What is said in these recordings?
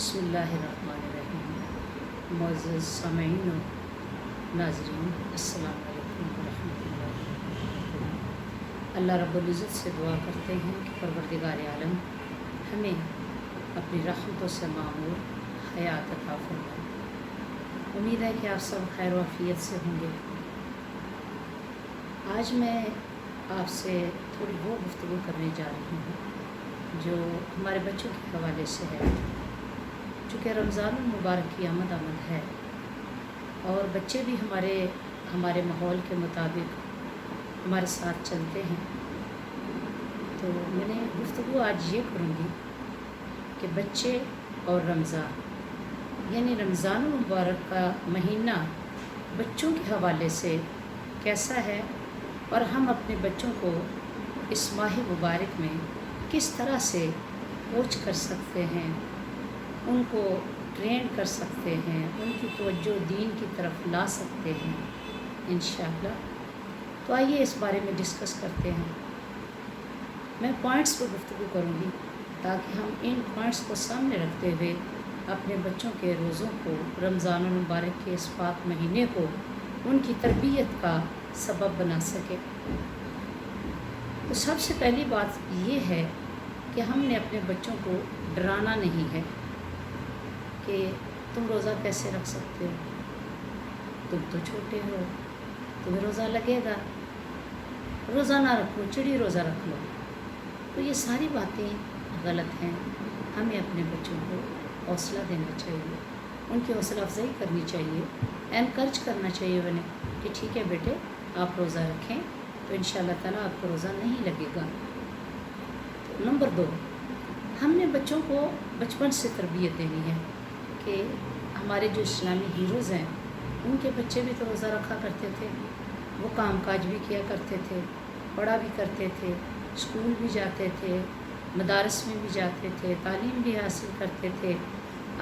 बिस्मिल्लाहिर्रहमानिर्रहीम। मुअज़्ज़ज़ सामईन व नाज़रीन, अस्सलामु अलैकुम व रहमतुल्लाहि व बरकातुहू। अल्लाह रब्बुल इज़्ज़त से दुआ करते हैं कि परवरदिगार आलम हमें अपनी रहमतों से मामूर हयात अता फरमाए। उम्मीद है कि आप सब खैर व आफियत से होंगे। आज मैं आपसे थोड़ी वो गुफ्तगू करने जा रही हूँ जो हमारे बच्चों के हवाले से है। चूँकि रमज़ानुल मुबारक की आमद है और बच्चे भी हमारे माहौल के मुताबिक हमारे साथ चलते हैं, तो मैंने गुफ्तगू आज ये करूँगी कि बच्चे और रमज़ान यानी रमज़ानुल मुबारक का महीना बच्चों के हवाले से कैसा है और हम अपने बच्चों को इस माह मुबारक में किस तरह से कोच कर सकते हैं, उनको ट्रेन कर सकते हैं, उनकी तवज्जो दीन की तरफ ला सकते हैं इंशाअल्लाह। तो आइए इस बारे में डिस्कस करते हैं। मैं पॉइंट्स पर गुफ्तगू करूँगी ताकि हम इन पॉइंट्स को सामने रखते हुए अपने बच्चों के रोज़ों को, रमज़ानुल मुबारक के इस पाक महीने को उनकी तरबियत का सबब बना सके। तो सबसे पहली बात ये है कि हमने अपने बच्चों को डराना नहीं है कि तुम रोज़ा कैसे रख सकते हो, तुम तो छोटे हो, तुम्हें रोज़ा लगेगा, रोज़ा ना रखो, चिड़ी रोज़ा रख लो। तो ये सारी बातें गलत हैं। हमें अपने बच्चों को हौसला देना चाहिए, उनकी हौसला अफजाई करनी चाहिए, एनकरेज करना चाहिए उन्हें कि ठीक है बेटे आप रोज़ा रखें तो इंशाअल्लाह ताला आपको रोज़ा नहीं लगेगा। तो नंबर 2, हमने बच्चों को बचपन से तरबियत देनी है कि हमारे जो इस्लामी हीरोज़ हैं उनके बच्चे भी तो रोज़ा रखा करते थे, वो कामकाज भी किया करते थे, पढ़ा भी करते थे, स्कूल भी जाते थे, मदारस में भी जाते थे, तालीम भी हासिल करते थे,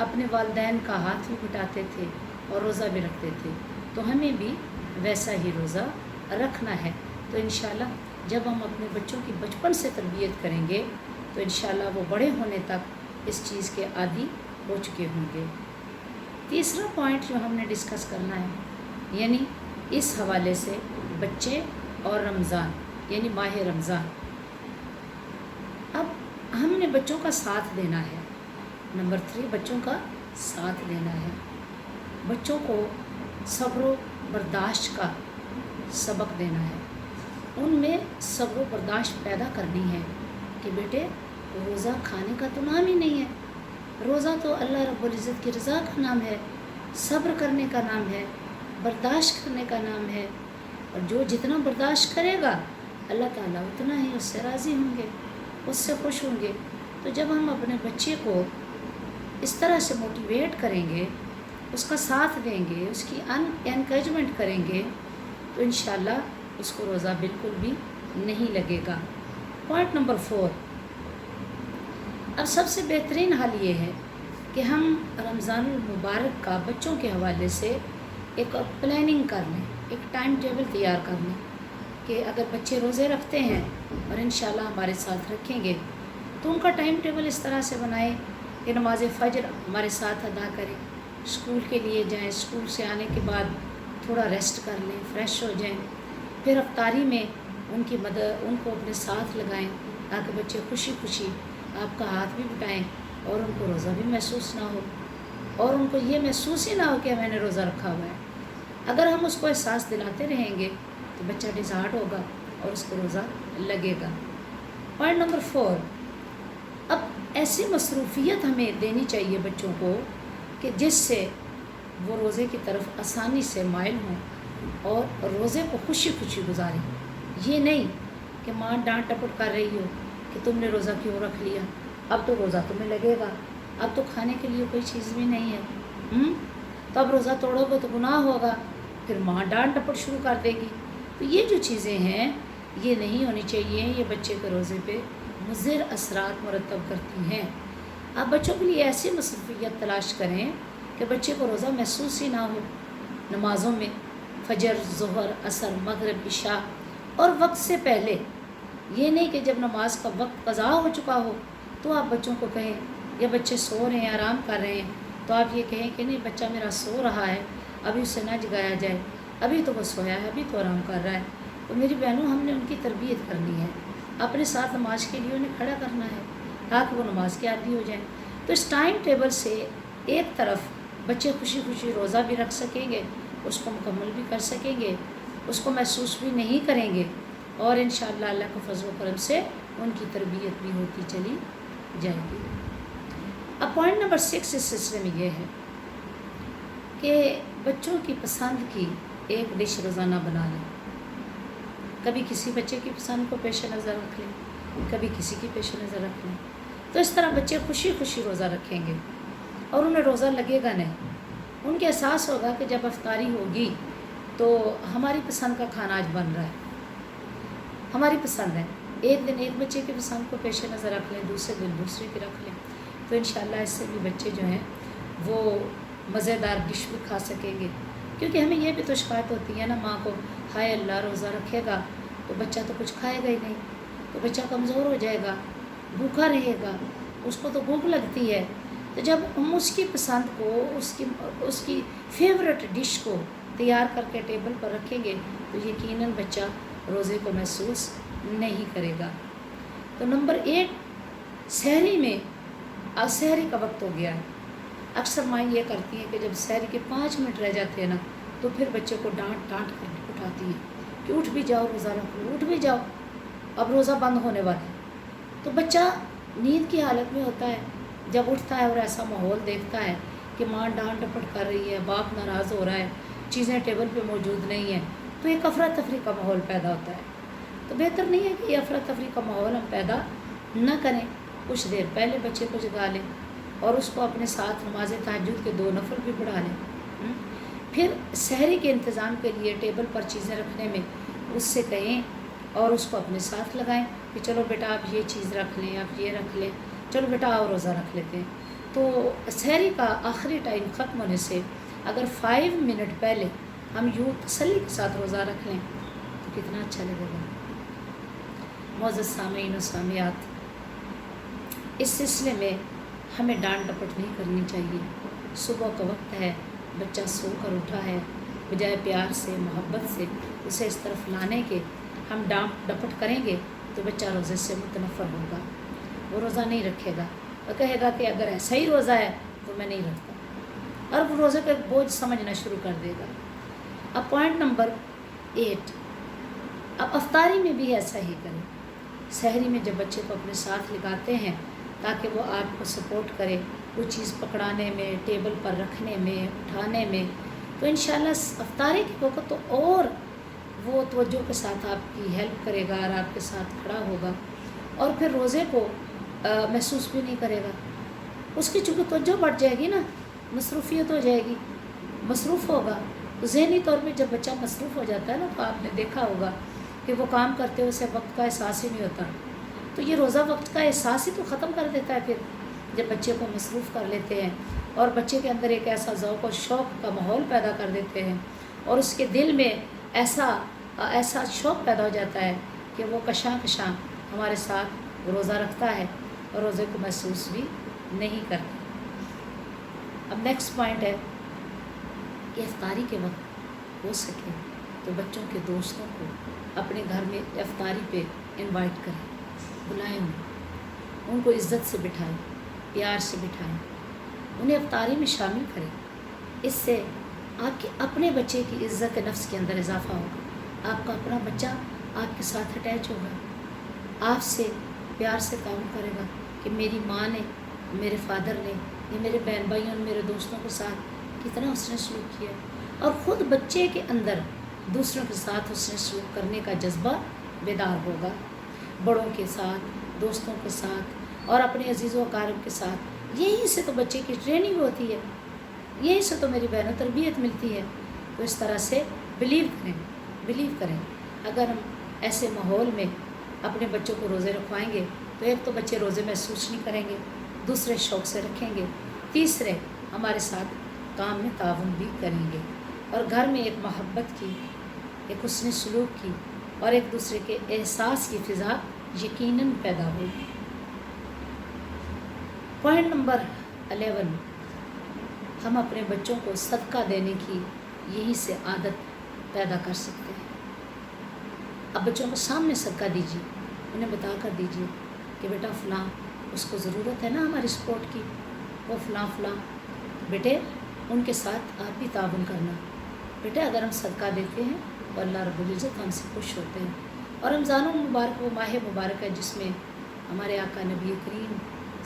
अपने वालिदैन का हाथ भी बटाते थे और रोज़ा भी रखते थे। तो हमें भी वैसा ही रोज़ा रखना है। तो इंशाअल्लाह जब हम अपने बच्चों की बचपन से तरबियत करेंगे तो इंशाअल्लाह वो बड़े होने तक इस चीज़ के आदी हो चुके होंगे। तीसरा पॉइंट जो हमने डिस्कस करना है यानी इस हवाले से बच्चे और रमज़ान यानी माह रमज़ान, अब हमने बच्चों का साथ देना है। नंबर 3, बच्चों का साथ देना है, बच्चों को सब्र बर्दाश्त का सबक देना है, उनमें सब्र बर्दाश्त पैदा करनी है कि बेटे रोज़ा खाने का तो नाम ही नहीं है, रोज़ा तो अल्लाह रब्बुल इज़्ज़त की रज़ा का नाम है, सब्र करने का नाम है, बर्दाश्त करने का नाम है। और जो जितना बर्दाश्त करेगा अल्लाह ताला उतना ही उससे राज़ी होंगे, उससे खुश होंगे। तो जब हम अपने बच्चे को इस तरह से मोटिवेट करेंगे, उसका साथ देंगे, उसकी एनकरेजमेंट करेंगे तो इंशाअल्लाह उसको रोज़ा बिल्कुल भी नहीं लगेगा। पॉइंट नंबर 4, अब सबसे बेहतरीन हाल ये है कि हम रमज़ानुल मुबारक का बच्चों के हवाले से एक प्लानिंग कर लें, एक टाइम टेबल तैयार कर लें कि अगर बच्चे रोज़े रखते हैं और इंशाअल्लाह हमारे साथ रखेंगे तो उनका टाइम टेबल इस तरह से बनाएं कि नमाज फ़जर हमारे साथ अदा करें, स्कूल के लिए जाएं, स्कूल से आने के बाद थोड़ा रेस्ट कर लें, फ्रेश हो जाएं, फिर अफ्तारी में उनको अपने साथ लगाएं ताकि बच्चे खुशी खुशी आपका हाथ भी बटाएं और उनको रोज़ा भी महसूस ना हो और उनको ये महसूस ही ना हो कि मैंने रोज़ा रखा हुआ है। अगर हम उसको एहसास दिलाते रहेंगे तो बच्चा डिसहार्ट होगा और उसको रोज़ा लगेगा। पॉइंट नंबर 4, अब ऐसी मसरूफ़ियत हमें देनी चाहिए बच्चों को कि जिससे वो रोज़े की तरफ आसानी से माइल हों और रोज़े को खुशी खुशी गुजारें। ये नहीं कि माँ डांट टपट कर रही हो कि तुमने रोज़ा क्यों रख लिया, अब तो रोज़ा तुम्हें लगेगा, अब तो खाने के लिए कोई चीज़ भी नहीं है, तो अब रोज़ा तोड़ोगे तो गुनाह होगा, फिर माँ डांट टपट शुरू कर देगी। तो ये जो चीज़ें हैं ये नहीं होनी चाहिए, ये बच्चे के रोज़े पे मुज़िर असरात मुरतब करती हैं। आप बच्चों के लिए ऐसी मसरूफ़ियत तलाश करें कि बच्चे को रोज़ा महसूस ही ना हो। नमाज़ों में फ़जर, ज़ोहर, असर, मगरिब, इशा और वक्त से पहले, ये नहीं कि जब नमाज का वक्त क़ज़ा हो चुका हो तो आप बच्चों को कहें یا بچے سو رہے ہیں، آرام کر رہے ہیں، تو آپ یہ کہیں کہ نہیں بچہ میرا سو رہا ہے، ابھی اسے نہ جگایا جائے، ابھی تو وہ سویا ہے، ابھی تو آرام کر رہا ہے۔ تو میری بہنوں، ہم نے ان کی تربیت کرنی ہے، اپنے ساتھ نماز کے لیے انہیں کھڑا کرنا ہے تاکہ وہ نماز کے عادی ہو جائیں۔ تو اس ٹائم ٹیبل سے ایک طرف بچے خوشی خوشی روزہ بھی رکھ سکیں گے، اس کو مکمل بھی کر سکیں گے، اس کو محسوس بھی نہیں کریں گے، اور انشاءاللہ اللہ کے فضل و کرم سے ان کی تربیت بھی ہوتی چلی جائے گی۔ اب پوائنٹ نمبر 6 اس سلسلے میں یہ ہے کہ بچوں کی پسند کی ایک ڈش روزانہ بنا لیں۔ کبھی کسی بچے کی پسند کو پیش نظر رکھ لیں، کبھی کسی کی پیش نظر رکھ لیں، تو اس طرح بچے خوشی خوشی روزہ رکھیں گے اور انہیں روزہ لگے گا نہیں۔ ان کے احساس ہوگا کہ جب افطاری ہوگی تو ہماری پسند کا کھانا آج بن رہا ہے، ہماری پسند ہے۔ ایک دن ایک بچے کی پسند کو پیش نظر رکھ لیں، دوسرے دن دوسرے کی رکھ لیں، تو انشاءاللہ اس سے بھی بچے جو ہیں وہ مزیدار ڈش بھی کھا سکیں گے۔ کیونکہ ہمیں یہ بھی تو شکایت ہوتی ہے نا ماں کو، ہائے اللہ روزہ رکھے گا تو بچہ تو کچھ کھائے گا ہی نہیں، تو بچہ کمزور ہو جائے گا، بھوکا رہے گا، اس کو تو بھوک لگتی ہے۔ تو جب ہم اس کی پسند کو، اس کی فیورٹ ڈش کو تیار کر کے ٹیبل پر رکھیں گے تو یقیناً بچہ روزے کو محسوس نہیں کرے گا۔ تو نمبر 8، سحری میں، اب سحری کا وقت ہو گیا ہے، اکثر مائیں یہ کرتی ہیں کہ جب سحری کے 5 منٹ رہ جاتے ہیں نا تو پھر بچے کو ڈانٹ کر اٹھاتی ہیں کہ اٹھ بھی جاؤ، روزہ رکھو، اٹھ بھی جاؤ، اب روزہ بند ہونے والا ہے۔ تو بچہ نیند کی حالت میں ہوتا ہے، جب اٹھتا ہے اور ایسا ماحول دیکھتا ہے کہ ماں ڈانٹ ڈپٹ کر رہی ہے، باپ ناراض ہو رہا ہے، چیزیں ٹیبل پہ موجود نہیں ہیں، تو ایک افراتفری کا ماحول پیدا ہوتا ہے۔ تو بہتر نہیں ہے کہ یہ افراتفری کا ماحول ہم پیدا نہ کریں، کچھ دیر پہلے بچے کو جگا لیں اور اس کو اپنے ساتھ نماز تہجد کے 2 نفل بھی پڑھا لیں۔ پھر سحری کے انتظام کے لیے ٹیبل پر چیزیں رکھنے میں اس سے کہیں اور اس کو اپنے ساتھ لگائیں کہ چلو بیٹا آپ یہ چیز رکھ لیں، آپ یہ رکھ لیں، چلو بیٹا آؤ روزہ رکھ لیتے ہیں۔ تو سحری کا آخری ٹائم ختم ہونے سے اگر 5 منٹ پہلے ہم یوں تسلی کے ساتھ روزہ رکھ لیں تو کتنا اچھا لگے گا۔ معزز سامعین و سامعات، اس سلسلے میں ہمیں ڈانٹ ڈپٹ نہیں کرنی چاہیے۔ صبح کا وقت ہے، بچہ سو کر اٹھا ہے، بجائے پیار سے، محبت سے اسے اس طرف لانے کے ہم ڈانٹ ڈپٹ کریں گے تو بچہ روزے سے متنفر ہوگا، وہ روزہ نہیں رکھے گا، وہ کہے گا کہ اگر ایسا ہی روزہ ہے تو میں نہیں رکھتا، اور وہ روزے کا ایک بوجھ سمجھنا شروع کر دے گا۔ اب پوائنٹ نمبر 8، اب افطاری میں بھی ایسا ہی کریں۔ سحری میں جب بچے کو اپنے ساتھ لگاتے ہیں تاکہ وہ آپ کو سپورٹ کرے وہ چیز پکڑانے میں، ٹیبل پر رکھنے میں، اٹھانے میں، تو انشاءاللہ افطاری کے وقت تو اور وہ توجہ کے ساتھ آپ کی ہیلپ کرے گا اور آپ کے ساتھ کھڑا ہوگا، اور پھر روزے کو محسوس بھی نہیں کرے گا۔ اس کی چونکہ توجہ بڑھ جائے گی نا، مصروفیت ہو جائے گی، مصروف ہوگا۔ تو ذہنی طور پہ جب بچہ مصروف ہو جاتا ہے نا تو آپ نے دیکھا ہوگا کہ وہ کام کرتے ہوئے اسے وقت کا احساس ہی نہیں ہوتا۔ تو یہ روزہ وقت کا احساس ہی تو ختم کر دیتا ہے پھر، جب بچے کو مصروف کر لیتے ہیں اور بچے کے اندر ایک ایسا ذوق و شوق کا ماحول پیدا کر دیتے ہیں اور اس کے دل میں ایسا شوق پیدا ہو جاتا ہے کہ وہ کشاں ہمارے ساتھ روزہ رکھتا ہے اور روزے کو محسوس بھی نہیں کرتا۔ اب نیکسٹ پوائنٹ ہے کہ افطاری کے وقت ہو سکے تو بچوں کے دوستوں کو اپنے گھر میں افطاری پہ انوائٹ کریں، بلائیں، ان کو عزت سے بٹھائیں، پیار سے بٹھائیں، انہیں افطاری میں شامل کریں۔ اس سے آپ کے اپنے بچے کی عزت نفس کے اندر اضافہ ہوگا، آپ کا اپنا بچہ آپ کے ساتھ اٹیچ ہوگا، آپ سے پیار سے تعاون کرے گا کہ میری ماں نے، میرے فادر نے، یا میرے بہن بھائیوں نے میرے دوستوں کے ساتھ کتنا حسن سلوک کیا، اور خود بچے کے اندر دوسروں کے ساتھ حسن سلوک کرنے کا جذبہ بیدار ہوگا، بڑوں کے ساتھ، دوستوں کے ساتھ اور اپنے عزیز و اقارب کے ساتھ۔ یہیں سے تو بچے کی ٹریننگ ہوتی ہے، یہیں سے تو میری بہنوں تربیت ملتی ہے۔ تو اس طرح سے بلیو کریں اگر ہم ایسے ماحول میں اپنے بچوں کو روزے رکھوائیں گے تو ایک تو بچے روزے محسوس نہیں کریں گے، دوسرے شوق سے رکھیں گے، تیسرے ہمارے ساتھ کام میں تعاون بھی کریں گے، اور گھر میں ایک محبت کی، ایک حسن سلوک کی اور ایک دوسرے کے احساس کی فضا یقیناً پیدا ہوگی۔ पॉइंट नंबर 11, हम अपने बच्चों को सदका देने की यहीं से आदत पैदा कर सकते हैं। अब बच्चों को सामने सदका दीजिए, उन्हें बता कर दीजिए कि बेटा फ़लाँ उसको ज़रूरत है ना हमारी सपोर्ट की, वो फ़लाँ बेटे उनके साथ आप भी ताउन करना। बेटे अगर हम सदका देते हैं तो अल्लाह रब्बुल इज़्ज़त हमसे खुश होते हैं। और रमज़ान मुबारक वो माह मुबारक है जिसमें हमारे आका नबी करीम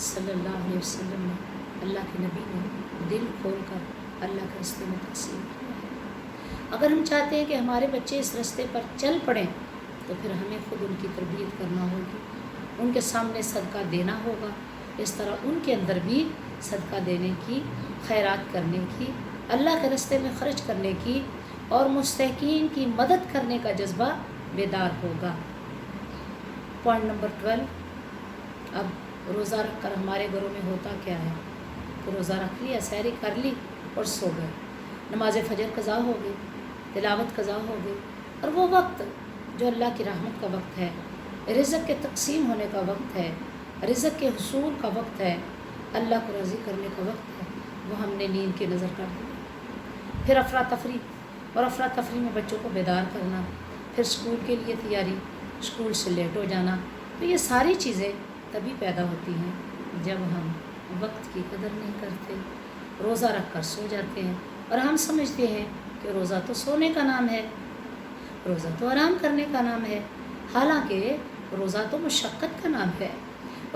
सल्लल्लाहु अलैहि वसल्लम ने, अल्लाह के नबी ने दिल खोल कर अल्लाह के रास्ते में तक़सीम किया है। अगर हम चाहते हैं कि हमारे बच्चे इस रास्ते पर चल पड़ें तो फिर हमें ख़ुद उनकी तरबियत करना होगी, उनके सामने सदका देना होगा। इस तरह उनके अंदर भी सदका देने की, खैरात करने की, अल्लाह के रास्ते में ख़र्च करने की और मुस्तहकीन की मदद करने का जज्बा बेदार होगा। पॉइंट नंबर 12, अब रोज़ा रख कर हमारे घरों में होता क्या है कि रोज़ा रख लिया, सहरी कर ली और सो गए, नमाज फ़जर कज़ा हो गई, तिलावत कज़ा हो गई, और वो वक्त जो अल्लाह की रहमत का वक्त है, रिज़्क़ के तक़सीम होने का वक्त है, रिज़्क़ के हुसूल का वक्त है, अल्लाह को राज़ी करने का वक्त है, वो हमने नींद की नज़र कर दी। फिर अफरा तफरी, और अफरा तफरी में बच्चों को बेदार करना, फिर स्कूल के लिए तैयारी, स्कूल से लेट हो जाना। तो ये सारी चीज़ें तभी पैदा होती हैं जब हम वक्त की कदर नहीं करते, रोज़ा रख कर सो जाते हैं और हम समझते हैं कि रोज़ा तो सोने का नाम है, रोज़ा तो आराम करने का नाम है। हालांकि रोज़ा तो मुशक्क़त का नाम है,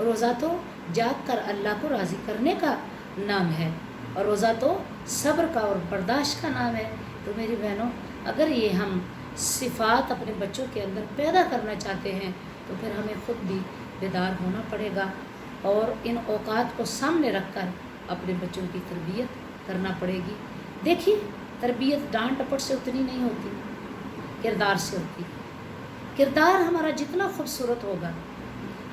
रोज़ा तो जाग कर अल्लाह को राज़ी करने का नाम है, और रोज़ा तो सब्र का और बर्दाश्त का नाम है। तो मेरी बहनों, अगर ये हम सिफ़ात अपने बच्चों के अंदर पैदा करना चाहते हैं तो फिर हमें ख़ुद भी बेदार होना पड़ेगा और इन औकात को सामने रख कर अपने बच्चों की तरबियत करना पड़ेगी। देखिए, तरबियत डांट टपट से उतनी नहीं होती, किरदार से होती है। किरदार हमारा जितना खूबसूरत होगा,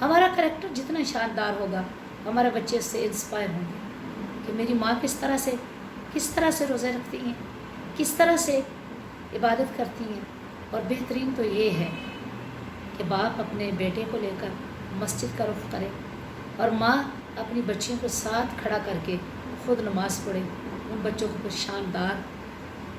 हमारा करैक्टर जितना शानदार होगा, हमारे बच्चे से इंस्पायर होंगे कि मेरी माँ किस तरह से रोज़े रखती हैं, किस तरह से इबादत करती हैं। और बेहतरीन तो ये है कि बाप अपने बेटे को लेकर मस्जिद का रुख करे और माँ अपनी बच्चियों को साथ खड़ा करके ख़ुद नमाज़ पढ़े। उन बच्चों को कुछ शानदार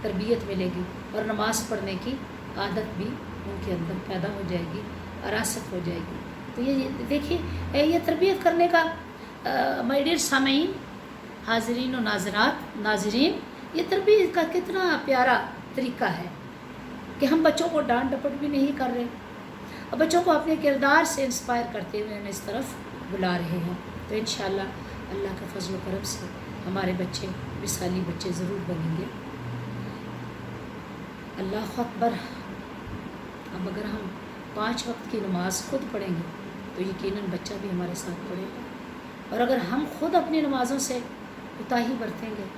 तरबियत मिलेगी और नमाज़ पढ़ने की आदत भी उनके अंदर पैदा हो जाएगी, अरासत हो जाएगी। तो ये देखिए, ये तरबियत करने का माय डियर सामीन, हाज़रीन और नाज़रीन, ये तरबियत का कितना प्यारा तरीका है कि हम बच्चों को डांट डपट भी नहीं कर रहे और बच्चों को अपने किरदार से इंस्पायर करते हुए उन्हें इस तरफ बुला रहे हैं। तो इंशाअल्लाह अल्लाह के फजल करम से हमारे बच्चे मिसाली बच्चे ज़रूर बनेंगे। अल्लाह अकबर। अब अगर हम 5 वक्त की नमाज़ ख़ुद पढ़ेंगे तो यकीनन बच्चा भी हमारे साथ पढ़ेगा, और अगर हम ख़ुद अपनी नमाज़ों से कोताही बरतेंगे,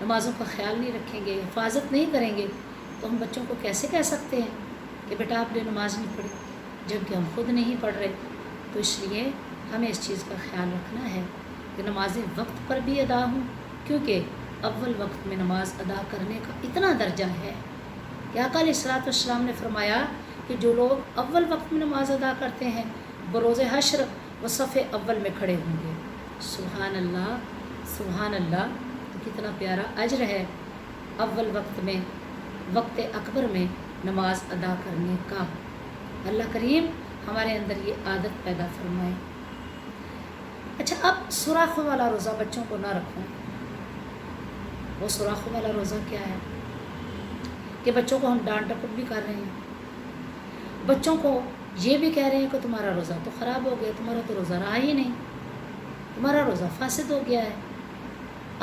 नमाज़ों का ख्याल नहीं रखेंगे, हिफाजत नहीं करेंगे, तो हम बच्चों को कैसे कह सकते हैं कि बेटा आपने नमाज़ नहीं पढ़ी, जबकि हम खुद नहीं पढ़ रहे। तो इसलिए हमें इस चीज़ का ख्याल रखना है कि नमाज़ें वक्त पर भी अदा हों, क्योंकि अव्वल वक्त में नमाज अदा करने का इतना दर्जा है कि आका अलैहिस्सलातु वस्सलाम ने फरमाया कि जो लोग अव्वल वक्त में नमाज अदा करते हैं बरोज़ हश्र वो सफ़े अव्वल में खड़े होंगे। सुभान अल्लाह, सुभान अल्लाह। तो कितना प्यारा अजर है अव्वल वक्त में, वक्त अकबर में नमाज अदा करने का। अल्लाह करीम हमारे अंदर ये आदत पैदा फरमाए। अच्छा, अब सुराखों वाला रोज़ा बच्चों को ना रखो। वो सुराखों वाला रोज़ा क्या है कि बच्चों को हम डांट डपट भी कर रहे हैं, बच्चों को ये भी कह रहे हैं कि तुम्हारा रोज़ा तो ख़राब हो गया, तुम्हारा तो रोज़ा रहा ही नहीं, तुम्हारा रोज़ा फासिद हो गया है,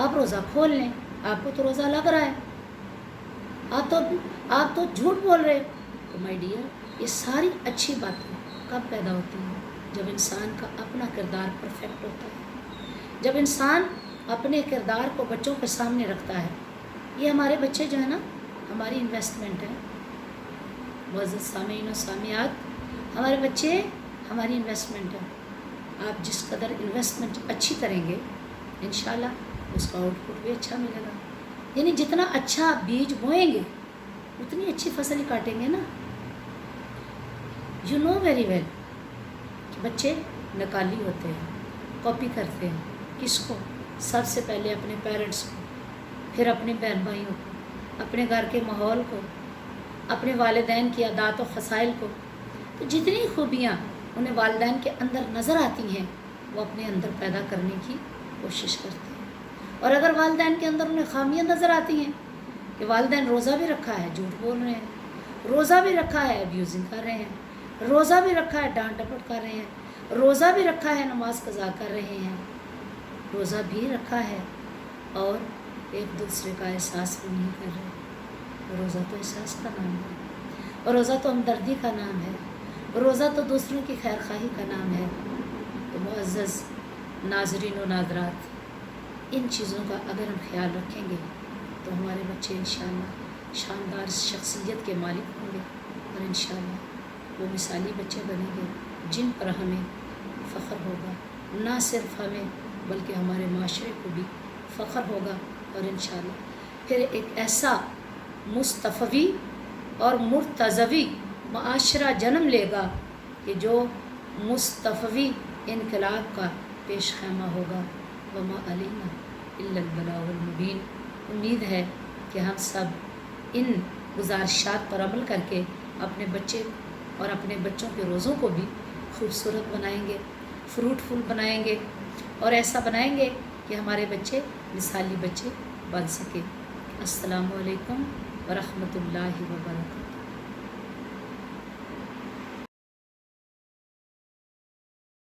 आप रोज़ा खोल लें, आपको तो रोज़ा लग रहा है, आप तो झूठ बोल रहे हो। तो माय डियर, ये सारी अच्छी बातें कब पैदा होती हैं? जब इंसान का अपना किरदार परफेक्ट होता है, जब इंसान अपने किरदार को बच्चों के सामने रखता है। ये हमारे बच्चे जो है ना, हमारी इन्वेस्टमेंट है। मुअज़्ज़ज़ सामीन और सामियात, हमारे बच्चे हमारी इन्वेस्टमेंट है। आप जिस कदर इन्वेस्टमेंट अच्छी करेंगे इंशाल्लाह उसका आउटपुट भी अच्छा मिलेगा। यानी जितना अच्छा बीज बोएंगे उतनी अच्छी फसल ही काटेंगे ना। यू नो वेरी वेल कि बच्चे नकाली होते हैं, कॉपी करते हैं, کس کو؟ سب سے پہلے اپنے پیرنٹس کو، پھر اپنے بہن بھائیوں کو، اپنے گھر کے ماحول کو، اپنے والدین کی عادات و خصائل کو. تو جتنی خوبیاں انہیں والدین کے اندر نظر آتی ہیں وہ اپنے اندر پیدا کرنے کی کوشش کرتے ہیں. اور اگر والدین کے اندر انہیں خامیاں نظر آتی ہیں کہ والدین روزہ بھی رکھا ہے جھوٹ بول رہے ہیں، روزہ بھی رکھا ہے ابیوزنگ کر رہے ہیں، روزہ بھی رکھا ہے ڈانٹ ڈپٹ کر رہے ہیں، روزہ بھی رکھا ہے نماز قضا کر رہے ہیں، روزہ بھی رکھا ہے اور ایک دوسرے کا احساس بھی نہیں کر رہے. روزہ تو احساس کا نام ہے، اور روزہ تو ہمدردی کا نام ہے، روزہ تو دوسروں کی خیر خواہی کا نام ہے. تو معزز ناظرین و ناظرات، ان چیزوں کا اگر ہم خیال رکھیں گے تو ہمارے بچے انشاءاللہ شاندار شخصیت کے مالک ہوں گے، اور انشاءاللہ وہ مثالی بچے بنیں گے جن پر ہمیں فخر ہوگا، نہ صرف ہمیں بلکہ ہمارے معاشرے کو بھی فخر ہوگا. اور انشاءاللہ پھر ایک ایسا مصطفی اور مرتضوی معاشرہ جنم لے گا کہ جو مصطفی انقلاب کا پیش خیمہ ہوگا. وما علینا الا البلاغ المبین. امید ہے کہ ہم سب ان گزارشات پر عمل کر کے اپنے بچے اور اپنے بچوں کے روزوں کو بھی خوبصورت بنائیں گے، فروٹفل بنائیں گے، اور ایسا بنائیں گے کہ ہمارے بچے مثالی بچے بن سکیں. السلام علیکم ورحمۃ اللہ وبرکاتہ.